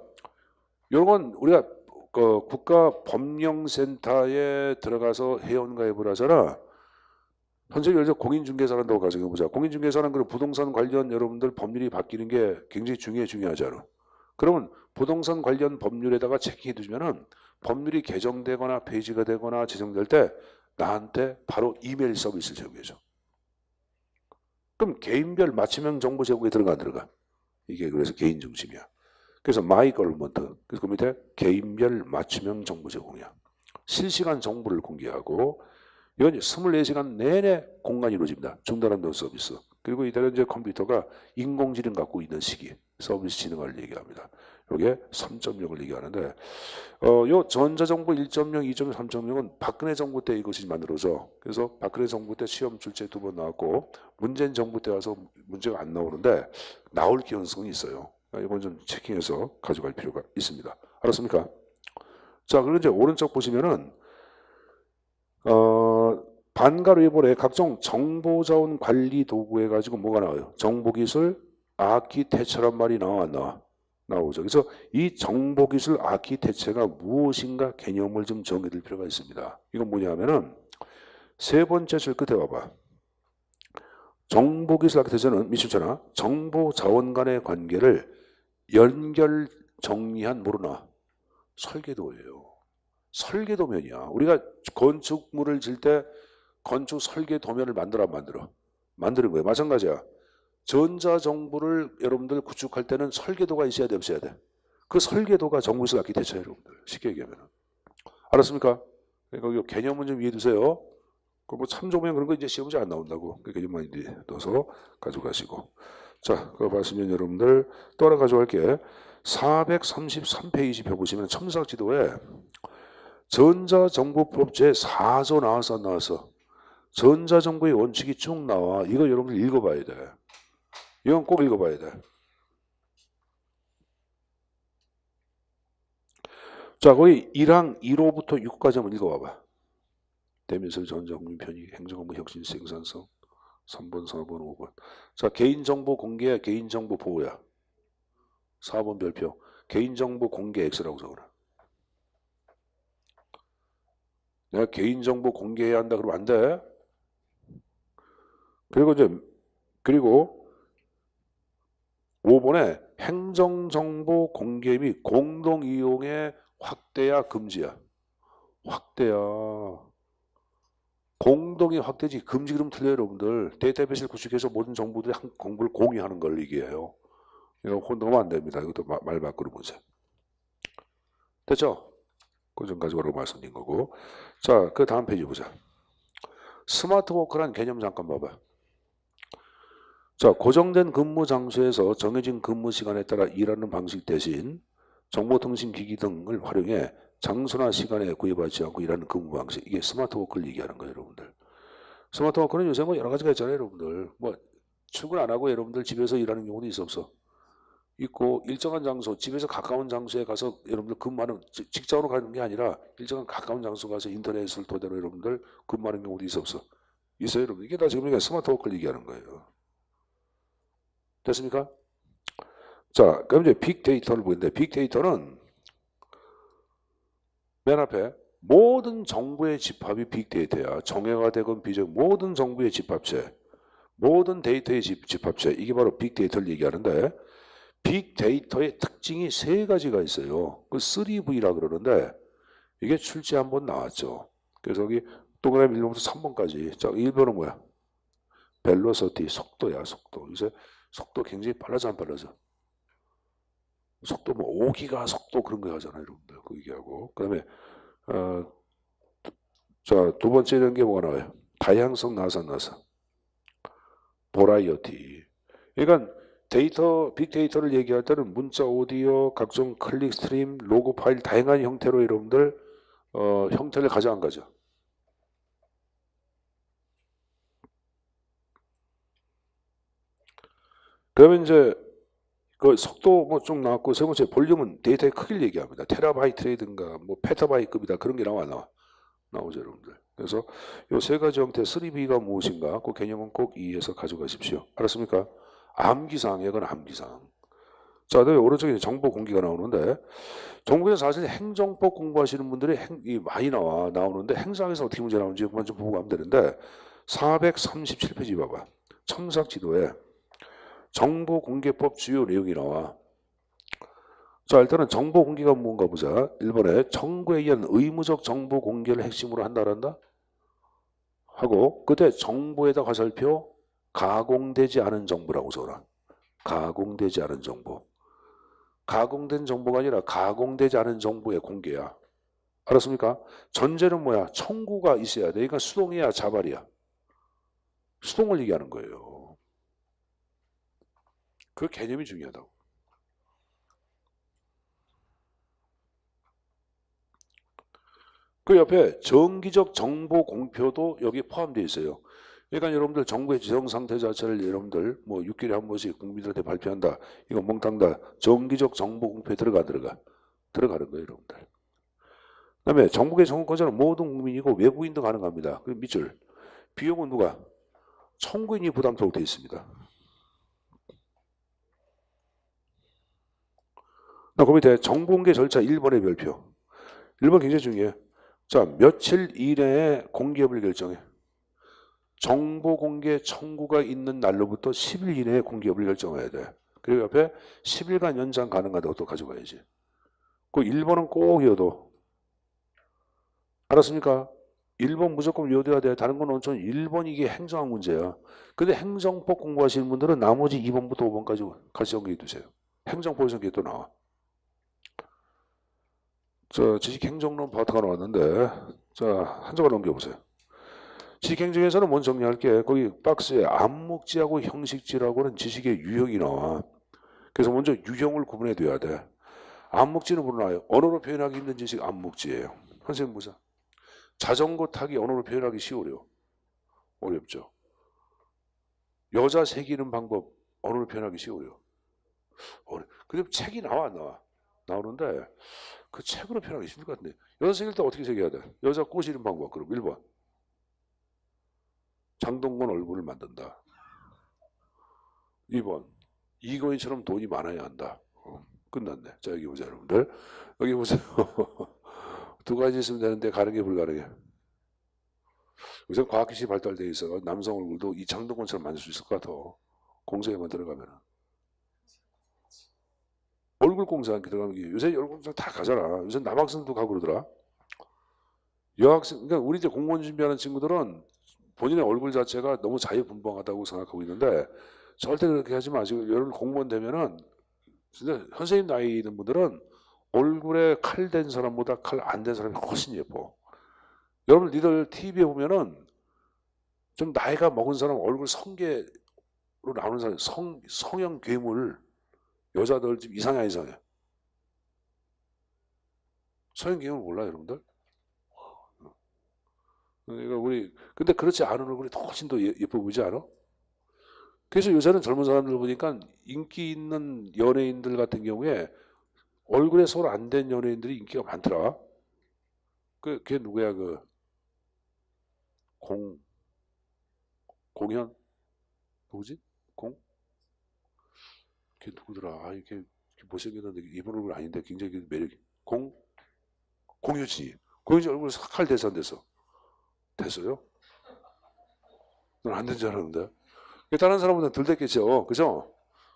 이건 우리가 국가법령센터에 들어가서 회원가입을 하잖아. 선생님 예를 들어 공인중개사란다고 가정해보자. 공인중개사는 그 부동산 관련 여러분들 법률이 바뀌는 게 굉장히 중요하잖아. 그러면 부동산 관련 법률에다가 체킹해 두시면은 법률이 개정되거나 폐지가 되거나 제정될 때 나한테 바로 이메일 서비스를 제공해줘. 그럼 개인별 맞춤형 정보 제공에 들어가 안 들어가? 이게 그래서 개인 중심이야. 그래서 마이 걸먼트. 그래서 그 밑에 개인별 맞춤형 정보 제공이야. 실시간 정보를 공개하고 이건 24시간 내내 공간이 이루어집니다. 중단한도 서비스. 그리고 이들은 이제 컴퓨터가 인공지능 갖고 있는 시기 서비스 진흥을 얘기합니다. 이게 3.0을 얘기하는데 요 전자정보 1.0, 2.0, 3.0은 박근혜 정부 때 이것이 만들어져. 그래서 박근혜 정부 때 시험 출제 2번 나왔고 문재인 정부 때 와서 문제가 안 나오는데 나올 가능성이 있어요. 이건 좀 체킹해서 가져갈 필요가 있습니다. 알았습니까? 자, 그리고 이제 오른쪽 보시면은 반가로 일본의 각종 정보자원 관리 도구 해가지고 뭐가 나와요? 정보기술 아키테처란 말이 나오죠. 그래서 이 정보기술 아키테처가 무엇인가 개념을 좀 정해둘 필요가 있습니다. 이건 뭐냐면은 세 번째 줄 끝에 봐봐. 정보기술 아키테처는 미술처나 정보자원 간의 관계를 연결 정리한 모르나 설계도예요. 설계도면이야. 우리가 건축물을 질 때 건축 설계도면을 만들어 안 만들어? 만드는 거예요. 마찬가지야. 전자정보를 여러분들 구축할 때는 설계도가 있어야 돼, 없어야 돼? 그 설계도가 정보기술 아키텍처예요, 여러분들. 쉽게 얘기하면. 알았습니까? 그러니까 이 개념은 좀 이해해 두세요. 뭐 참조면 그런 거 이제 시험지 안 나온다고. 그 개념만 이제 넣어서 가져가시고. 자, 그거 봤으면 여러분들 또 하나 가져갈게. 433페이지 펴보시면 첨삭지도에 전자정보법 제4조 나와서 안 나와서 전자정보의 원칙이 쭉 나와. 이거 여러분들 읽어봐야 돼. 이건 꼭 읽어봐야 돼. 자, 거기 1항 1호부터 6까지 한번 읽어봐봐. 대면서 전자공유 편익, 행정업무 혁신, 생산성. 3번, 4번, 5번. 자, 개인정보 공개, 개인정보 보호야. 4번 별표. 개인정보 공개 X라고 적어라. 내가 개인정보 공개해야 한다 그러면 안 돼. 그리고 5번에 행정정보 공개 및 공동이용의 확대야 금지야. 확대야. 공동이 확대지 금지 그러면 틀려요 여러분들. 데이터베이스를 구축해서 모든 정보들이 정보를 공유하는 걸 얘기해요. 이거 혼동하면 안 됩니다. 이것도 말 바꾸는 문제. 됐죠? 그 점 가지고 말씀드린 거고. 자, 그 다음 페이지 보자. 스마트워크란 개념 잠깐 봐봐. 자, 고정된 근무 장소에서 정해진 근무 시간에 따라 일하는 방식 대신 정보통신기기 등을 활용해 장소나 시간에 구애받지 않고 일하는 근무 방식. 이게 스마트워크를 얘기하는 거예요, 여러분들. 스마트워크는 요새 뭐 여러 가지가 있잖아요, 여러분들. 뭐 출근 안 하고 여러분들 집에서 일하는 경우도 있어 없어? 있고 일정한 장소, 집에서 가까운 장소에 가서 여러분들 근무하는 직장으로 가는 게 아니라 일정한 가까운 장소 가서 인터넷을 토대로 여러분들 근무하는 경우도 있어 없어? 있어요, 여러분. 이게 다 지금 스마트워크를 얘기하는 거예요. 됐습니까? 자, 그럼 이제 빅데이터를 보는데 빅데이터는 맨 앞에 모든 정보의 집합이 빅데이터야. 정예가 되건 비정 모든 정보의 집합체, 모든 데이터의 집합체, 이게 바로 빅데이터를 얘기하는데 빅데이터의 특징이 세 가지가 있어요. 그 3V라 그러는데 이게 출제 한번 나왔죠. 그래서 여기 동그라미 1번부터 3번까지. 자, 1번은 뭐야? 벨로시티, 속도야, 속도. 요새 속도 굉장히 빨라져 안 빨라져? 속도 뭐 5기가 속도 그런 거 하잖아요, 여러분들. 그 얘기하고. 그다음에 자, 두 번째 이런 게 뭐가 나와요? 다양성 나사. 보라이어티. 그러니까 빅데이터를 얘기할 때는 문자, 오디오, 각종 클릭 스트림, 로그 파일 다양한 형태로 여러분들 형태를 가져간 거죠. 그러면 이제 그 속도 뭐 좀 나왔고 세 번째 볼륨은 데이터의 크기를 얘기합니다. 테라바이트라든가 뭐 페타바이트급이다 그런 게 나오죠 여러분들. 그래서 이 세 가지 형태 3B가 무엇인가 그 개념은 꼭 이해해서 가져가십시오. 알았습니까? 암기사항, 이건 암기사항. 자, 그다음에 오른쪽에 정보 공개가 나오는데 정부에서 사실 행정법 공부하시는 분들이 많이 나오는데 행사에서 어떻게 문제 나오는지 그만 좀 보고 가면 되는데 437페이지 봐봐. 첨삭지도에 정보공개법 주요 내용이 나와. 자, 일단은 정보공개가 뭔가 보자. 1번에 정부에 의한 의무적 정보공개를 핵심으로 한다란다 하고 그때 정보에다 화살표 가공되지 않은 정보라고 써라. 가공되지 않은 정보. 가공된 정보가 아니라 가공되지 않은 정보의 공개야. 알았습니까? 전제는 뭐야? 청구가 있어야 돼. 그러니까 수동이야, 자발이야. 수동을 얘기하는 거예요. 그 개념이 중요하다고. 그 옆에 정기적 정보 공표도 여기 포함되어 있어요. 그러니까 여러분들 정부의 지정 상태 자체를 여러분들 뭐 6개월에 한 번씩 국민들한테 발표한다. 이거 몽땅 다 정기적 정보 공표에 들어가는 거예요, 여러분들. 그다음에 정부의 정권자는 모든 국민이고 외국인도 가능합니다. 그 밑줄. 비용은 누가? 청구인이 부담토록 되어 있습니다. 그 밑에 정보공개 절차 1번의 별표. 1번 굉장히 중요해. 자, 며칠 이내에 공개업을 결정해. 정보공개 청구가 있는 날로부터 10일 이내에 공개업을 결정해야 돼. 그리고 옆에 10일간 연장 가능하다고 또 가져가야지. 그 1번은 꼭 외워둬. 알았습니까? 1번 무조건 외워둬야 돼. 다른 건 원천 1번 이게 행정학 문제야. 근데 행정법 공부하시는 분들은 나머지 2번부터 5번까지 같이 정리해 두세요. 행정법에서 그게 또 나와. 자, 지식행정론 파트가 나왔는데 자, 한 장을 넘겨보세요. 지식행정에서는 먼저 정리할게. 거기 박스에 암묵지하고 형식지라고는 지식의 유형이 나와. 그래서 먼저 유형을 구분해둬야 돼. 암묵지는 뭐나요? 언어로 표현하기 힘든 지식 암묵지예요. 선생님 보자. 자전거 타기 언어로 표현하기 쉬워요? 어렵죠. 여자 새기는 방법 언어로 표현하기 쉬워요? 근데 책이 나와 안 나와? 나오는데 그 책으로 표현하기 힘들 것 같은데 여자 새길 때 어떻게 새겨야 돼? 여자 꼬시는 방법 그럼 1번 장동건 얼굴을 만든다. 2번 이거인처럼 돈이 많아야 한다. 끝났네. 자, 여기 보세요 여러분들. 여기 보세요. 두 가지 있으면 되는데 가능해 불가능해? 요새 과학기술이 발달되어 있어 남성 얼굴도 이 장동건처럼 만들 수 있을 것 같아. 공장에만 들어가면. 얼굴 공장 들어가면 요새 얼굴 공장 다 가잖아. 요새 남학생도 가고 그러더라. 여학생, 그러니까 우리 이제 공무원 준비하는 친구들은 본인의 얼굴 자체가 너무 자유분방하다고 생각하고 있는데 절대 그렇게 하지 마시고 여러분 공무원 되면은 진짜 선생님 나이 있는 분들은 얼굴에 칼 댄 사람보다 칼 안 댄 사람이 훨씬 예뻐. 여러분 니들 TV에 보면은 좀 나이가 먹은 사람 얼굴 성게로 나오는 사람 성형 괴물 여자들 좀 이상해 이상해. 성형 괴물 몰라요 여러분들? 그러니까 우리 근데 그렇지 않은 얼굴이 훨씬 더 예뻐 보이지 않아? 그래서 요새는 젊은 사람들 보니까 인기 있는 연예인들 같은 경우에 얼굴에 손 안 댄 연예인들이 인기가 많더라. 그게 누구야 그 공현 누구지? 걔 누구더라? 아 이게 못생겼는데 이분 얼굴 아닌데 굉장히 매력이 공유지. 공유지 얼굴 sak할 대사돼서 됐어요? 넌 안 된 줄 알았는데. 다른 사람보다 덜 됐겠죠. 그죠?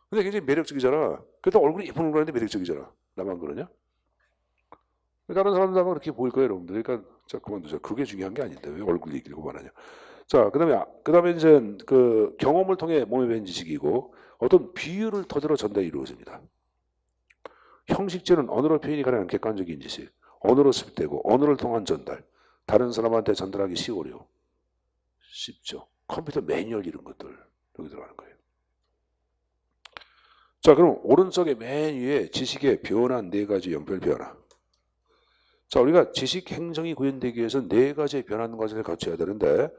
근데 굉장히 매력적이잖아. 그래도 얼굴이 예쁜 얼굴인데 매력적이잖아. 나만 그러냐? 다른 사람들하고 그렇게 보일 거예요, 여러분들. 그러니까 자 그만두자. 그게 중요한 게 아닌데 왜 얼굴 얘기를 그만하냐. 자, 그다음에 이제 그 경험을 통해 몸에 배인 지식이고 어떤 비유를 토대로 전달이 이루어집니다. 형식제는 언어로 표현이 가능한 객관적인 지식, 언어로 습득되고 언어를 통한 전달, 다른 사람한테 전달하기 쉬워요. 쉽죠. 컴퓨터 매뉴얼 이런 것들 여기 들어가는 거예요. 자, 그럼 오른쪽에 맨 위에 지식의 변환 네 가지 연결 변화. 자, 우리가 지식 행정이 구현되기 위해서 네 가지의 변환 과정을 거쳐야 되는데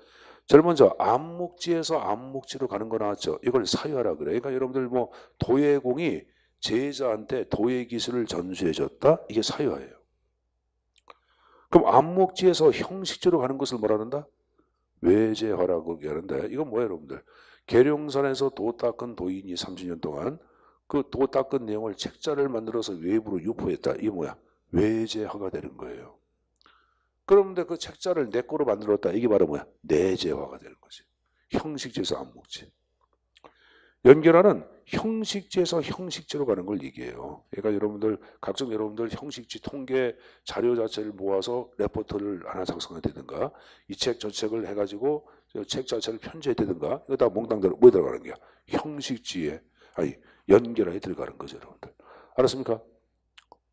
제일 먼저 암묵지에서 암묵지로 가는 거 나왔죠. 이걸 사유하라 그래. 그러니까 여러분들 뭐 도예공이 제자한테 도예 기술을 전수해 줬다. 이게 사유화예요. 그럼 암묵지에서 형식지로 가는 것을 뭐라 한다? 외제화라고 얘기하는데 이건 뭐예요 여러분들? 계룡산에서 도 닦은 도인이 30년 동안 그 도 닦은 내용을 책자를 만들어서 외부로 유포했다. 이게 뭐야? 외제화가 되는 거예요. 그런데 그 책자를 내 거로 만들었다. 이게 바로 뭐야? 내재화가 되는 거지. 형식지에서 암묵지. 연결하는 형식지에서 형식지로 가는 걸 얘기해요. 그러니까 여러분들 각종 여러분들 형식지 통계 자료 자체를 모아서 레포트를 하나 작성해야 되든가 이 책 저 책을 해가지고 책 자체를 편집해야 되든가 이거 다 몽땅 뭐 들어가는 거야? 형식지에 아니 연결해 들어가는 거죠 여러분들. 알았습니까?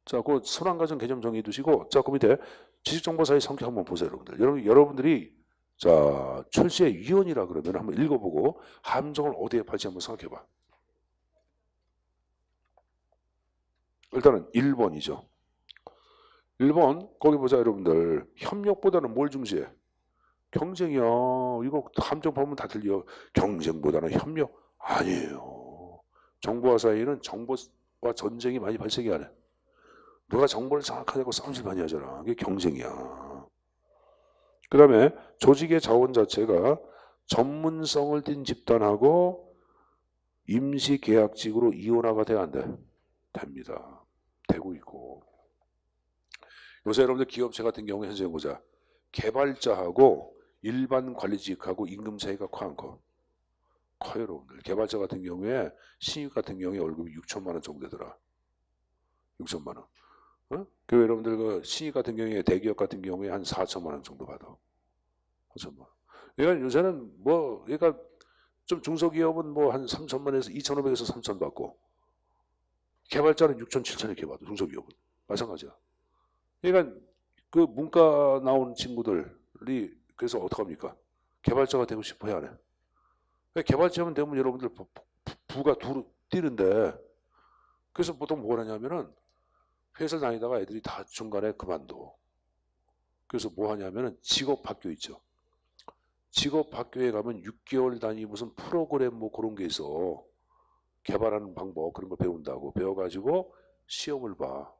자, 그 순환과정 개념 정해 두시고 자, 그 밑에 지식정보사의 성격 한번 보세요 여러분들. 여러분들이 자 출시의 위원이라 그러면 한번 읽어보고 함정을 어디에 팔지 한번 생각해봐. 일단은 1번이죠. 1번 거기 보자 여러분들. 협력보다는 뭘 중시해? 경쟁이야. 이거 함정 보면 다 들려. 경쟁보다는 협력 아니에요. 정보화 사이에는 정보와 전쟁이 많이 발생이 안 해. 누가 정보를 정확하냐고 싸움질 많이 하잖아. 그게 경쟁이야. 그 다음에 조직의 자원 자체가 전문성을 띤 집단하고 임시계약직으로 이원화가 돼야 안 돼? 됩니다. 되고 있고. 요새 여러분들 기업체 같은 경우에 현재 보자. 개발자하고 일반 관리직하고 임금 차이가 커 안 커? 커요 여러분들. 개발자 같은 경우에 신입 같은 경우에 월급이 6천만 원 정도 되더라. 6천만 원. 어? 그 여러분들 그 신입 같은 경우에 대기업 같은 경우에 한 4천만 원 정도 받아. 4천만 원. 그러니까 요새는 뭐 그러니까 좀 중소기업은 뭐 한 3천만에서 2,500에서 3천 받고 개발자는 6천, 7천 이렇게 받아. 중소기업은 마찬가지야. 그러니까 그 문과 나온 친구들이 그래서 어떡합니까? 개발자가 되고 싶어 해야 해. 개발자면 되면 여러분들 부가 뛰는데 그래서 보통 뭘 하냐면은 회사를 다니다가 애들이 다 중간에 그만둬. 그래서 뭐 하냐면은 직업학교 있죠. 직업학교에 가면 6개월 단위 무슨 프로그램 뭐 그런 게 있어. 개발하는 방법 그런 거 배운다고 배워가지고 시험을 봐.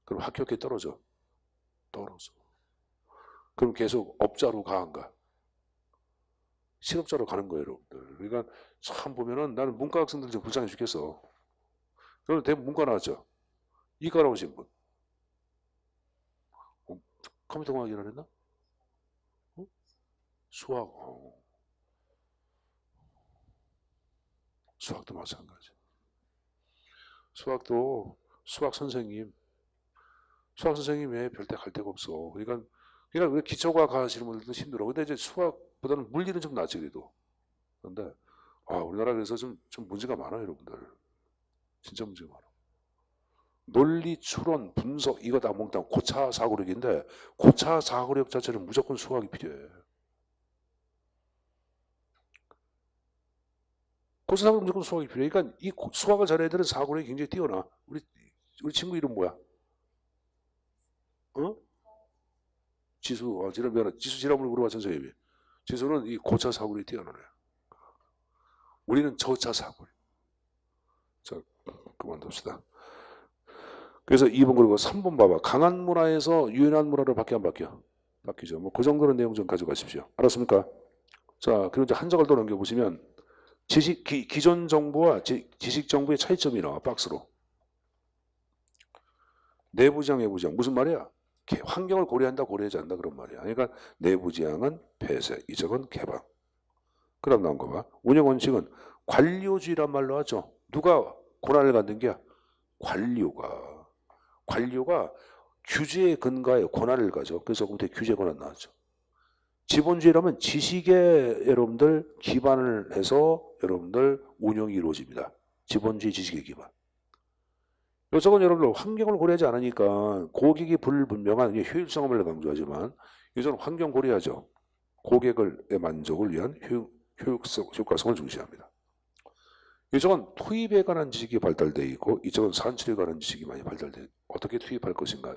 그럼 합격해 떨어져. 그럼 계속 업자로 가 안 가? 실업자로 가는 거예요 여러분들. 그러니까 참 보면은 나는 문과 학생들 좀 불쌍해 죽겠어. 그럼 대부분 문과 나왔죠. 이과 나오신 분. 컴퓨터공학 일을 했나? 어? 수학, 수학도 마찬가지. 수학도 수학 선생님 왜 별대 갈 데가 없어. 그러니까 왜 기초과학 하시는 분들도 힘들어. 근데 이제 수학보다는 물리는 좀 낫지 그래도. 그런데 우리나라 그래서 좀 문제가 많아요, 여러분들. 진짜 문제가 많아. 논리, 추론, 분석 이거 다 몽땅 고차 사고력인데 고차 사고력 자체는 무조건 수학이 필요해. 고차 사고력 무조건 수학이 필요해. 그러니까 이 수학을 잘해야 되는 사고력이 굉장히 뛰어나. 우리 친구 이름 뭐야? 지수. 지수 지난번에 물어봤던 선생님이. 지수는 이 고차 사고력이 뛰어나네. 우리는 저차 사고력. 자, 그만둡시다. 그래서 2번 그리고 3번 봐봐. 강한 문화에서 유연한 문화로 바뀌어 안 바뀌어? 바뀌죠. 뭐 그 정도는 내용 좀 가져가십시오. 알았습니까? 자, 그리고 이제 한 장을 또 넘겨보시면 기존 정부와 지식 정부의 차이점이 나와 박스로. 내부지향, 외부지향 무슨 말이야? 환경을 고려한다, 고려하지 않는다 그런 말이야. 그러니까 내부지향은 폐쇄, 이적은 개방. 그다음 나온 거 봐. 운영 원칙은 관료주의란 말로 하죠. 누가 권한을 갖는 게 관료가 규제에 근거하여 권한을 가져. 그래서 그때 규제 권한 나왔죠. 지본주의라면 지식에 여러분들 기반을 해서 여러분들 운영이 이루어집니다. 지본주의 지식의 기반. 요쪽은 여러분들 환경을 고려하지 않으니까 고객이 불분명한 효율성을 강조하지만 요즘은 환경 고려하죠. 고객의 만족을 위한 효과성을 중시합니다. 이쪽은 투입에 관한 지식이 발달되어 있고 이쪽은 산출에 관한 지식이 많이 발달되어 있고 어떻게 투입할 것인가,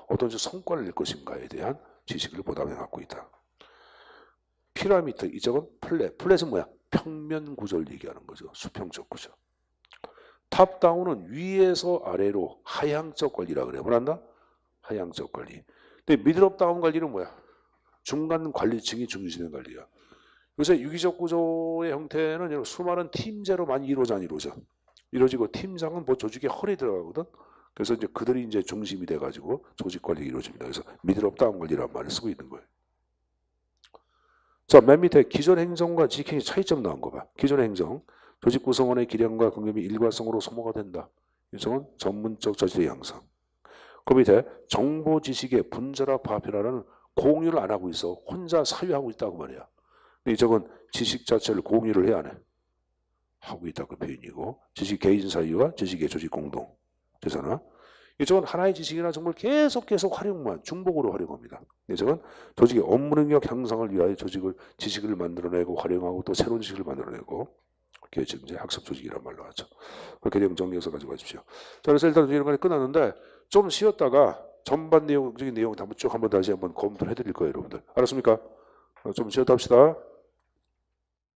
어떤 성과를 낼 것인가에 대한 지식을 보담해 갖고 있다. 피라미드, 이쪽은 플랫은 뭐야? 평면 구조를 얘기하는 거죠. 수평적 구조. 탑다운은 위에서 아래로 하향적 관리라 그래. 뭐란다? 하향적 관리. 근데 미들업 다운 관리는 뭐야? 중간 관리층이 중심의 관리야. 요새 유기적 구조의 형태는 수많은 팀제로 많이 이루어지고 팀장은 뭐 조직의 허리에 들어가거든. 그래서 이제 그들이 이제 중심이 돼가지고 조직 관리가 이루어집니다. 그래서 미들업 다운 관리라는 말을 쓰고 있는 거예요. 자, 맨 밑에 기존 행정과 지식행위 차이점 나온 거 봐. 기존 행정, 조직 구성원의 기량과 경험이 일관성으로 소모가 된다. 이쪽은 전문적 저질의 향상. 그 밑에 정보 지식의 분자라 파편화라는 공유를 안 하고 있어. 혼자 사유하고 있다고 말이야. 근데 이쪽은 지식 자체를 공유를 해야 안 해. 하고 있다고 표현이고, 지식 개인 사유와 지식의 조직 공동. 되잖아. 이쪽은 하나의 지식이나 정보를 계속 활용만 중복으로 활용합니다. 이쪽은 조직의 업무 능력 향상을 위하여 지식을 만들어내고 활용하고 또 새로운 지식을 만들어내고, 그게 지금 이제 학습 조직이란 말로 하죠. 그렇게 내용 정리해서 가지고 가십시오. 자, 그래서 일단 이런 거 끝났는데 좀 쉬었다가 전반 내용적인 내용 쭉 한번 다시 한번 검토를 해드릴 거예요, 여러분들. 알았습니까? 좀 쉬었다 합시다.